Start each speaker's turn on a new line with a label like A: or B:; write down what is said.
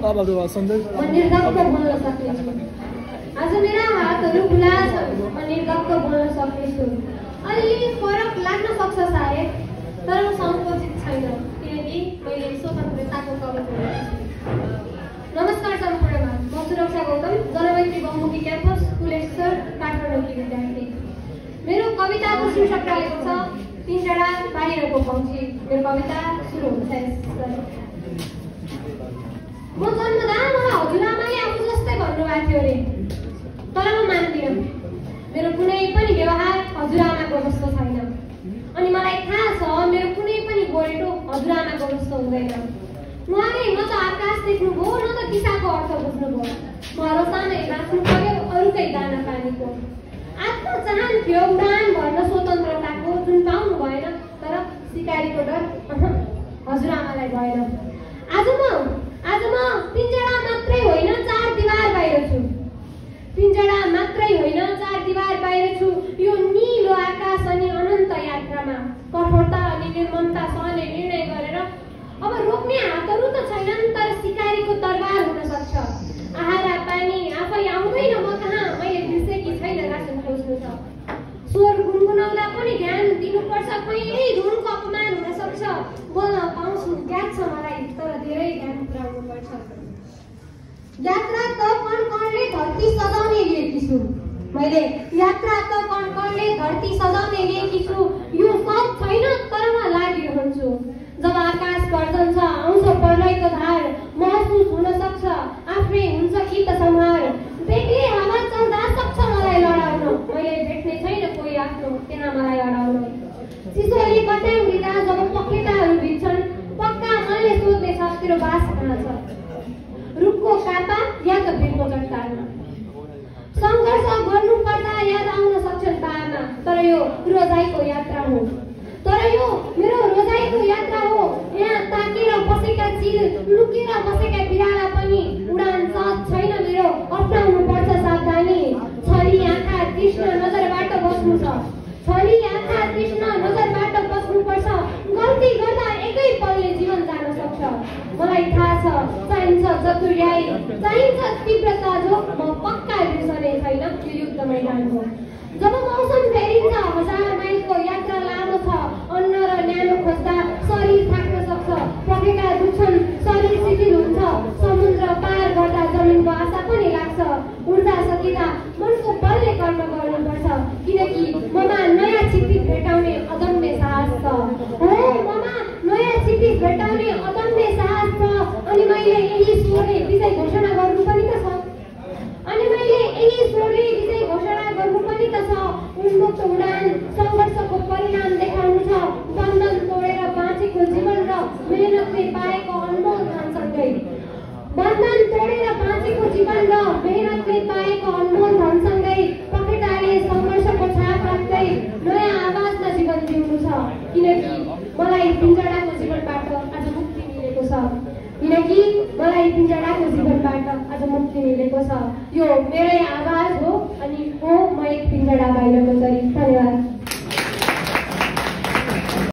A: म निर्धक्क बोल्न सक्नेछु। आज मेरा हातहरू खुला छन्, म निर्धक्क बोल्न सक्नेछु। अलि फरक लाग्न सक्छ सायद, तर म सङ्कोचित छैन, किनकि मैले स्वतन्त्रताको कवच बोलेको छु। नमस्कार सम्पूर्णमा, म सुरक्षा गौतम, जनमैत्री बहुमुखी क्याम्पस कुलेश्वर काठमाडौँकी विद्यार्थी। मेरो कविताको शीर्षक रहेको छ पिंजडा बाहिरको पंक्षी। मेरो कविता सुरु हुन्छ यसरी। म जन्मदा मलाई हजुरआमाले आफू जस्तै भन्नुभएको थियो रे, तर म मान्दिनँ। मेरो कुनै पनि व्यवहार हजुरआमाको जस्तो छैन, अनि मलाई थाहा छ मेरो कुनै पनि गोल्टो हजुरआमाको जस्तो हुँदैन। उहाँले न त आकाश देख्नुभयो, न त दिशाको अर्थ बुझ्नुभयो। म हरसानै बाँच्नु पर्यो अरूकै दाना पानीको। आत्मा चाहन्थ्यो उडान भर्न स्वतन्त्रताको, जुन पाउनु भएन, तर सिकारीको डर हजुरआमालाई भएन। आज म पिंजडा मात्रै होइन, चार दिवार बाहिर छु। पिंजडा मात्रै होइन, चार दिवार बाहिर छु। यो नीलो आकाश अनि अनन्त यात्रामा कठोरता अनि निर्ममता सहने निर्णय गरेर अब रोक्ने हातहरू त छैनन्, तर सिकारीको तरबार हुन सक्छ। आहारा पानी आफै आउँदैन म कहाँ, मैले बिर्सेकी छैन रासन खोज्नु छ। स्वर गुनगुनाउँदा पनि ध्यान दिनुपर्छ, कहिल्यै धुनको अपमान हुन सक्छ। बोल्न पाउँछु ज्ञात छ मलाई, तर धेरै ध्यान पुर्याउनु पर्छ। यात्रा त कणकणले धरती सजाउने लिएकी छु मैले, यात्रा त कणकणले धरती सजाउने लिएकी छु। यो सब छैन, तर म लागिरहन्छु। जब आकाश गर्जन्छ, आउँछ प्रलयको धार, महसुस हुन सक्छ आफ्नै हुन्छ कि त संहार। बेग्लै हावा चल्दा सक्छ मलाई लडाउन, मैले भेट्ने छैन कोही आफ्नो त्यहाँ मलाई अडाउन। चिसोले कट्याङ दिँदा जब पखेटाहरू भिज्छन्, पक्का मनले सोध्नेछ तेरो बास कहाँ छ, रुखको कापा या त भिरको चट्टानमा। सङ्घर्ष गर्नु पर्दा याद आउन सक्छन् तारमा, तर यो रोजाइको यात्रा हो, तर यो मेरो रोजाइको यात्रा हो। यहाँ ताकेर बसेका चिल, लुकेर बसेका बिराला पनि उडान साथ छैन मेरो, अप्नाउनु पर्छ सावधानी। छली आँखा कृष्ण नजरबाट बस्नु छ, छली आँखा कृष्ण नजरबाट बस्नु पर्छ। गल्ती गर्दा एकै पलले जीवन जान सक्छ। मलाई थाहा छ चाहिन्छ चतुर्याई, चाहिन्छ तीव्रता, जो म पक्का बिर्सने छैन यो युद्ध मैदानको। जब मौसम फेरिन्छ, 1000 माइलको यात्रा लामो छ। अन्न र न्यानो खोज्दा शरीर थाक्न सक्छ, पखेटा दुख्छन्, शरीर शिथिल हुन्छ। समुद्र पार गर्दा जमिनको आशा पनि लाग्छ। ऊर्जा सकिँदा मनको बलले कर्म गर्नुपर्छ, किनकि ममा नयाँ क्षितिज भेटाउने अदम्य साहस छ। हो, ममा नयाँ क्षितिज भेटाउने अदम्य साहस छ। अनि मैले यही स्वरले विजय घोषणा गर्नु पनि त छ, उन्मुक्त उडान सङ्घर्षको परिणाम देखाउनु छ। बन्धन तोडेर बाँचेको जीवन र मेहनतले पाएको अनमोल धनसँगै, बन्धन तोडेर बाँचेको जीवन र मेहनतले पाएको अनमोल धनसँगै, पखेटाले सङ्घर्षको छाप राख्दै नयाँ आवाजमा जीवन जिउनु छ। किनकि मलाई पिंजडाको जीवनबाट आज मुक्ति मिलेको छ, किनकि मलाई पिंजडाको जीवनबाट आज मुक्ति मिलेको छ। यो मेरै आवाज हो, अनि हो म एक पिंजडा बाहिरको चरी। धन्यवाद।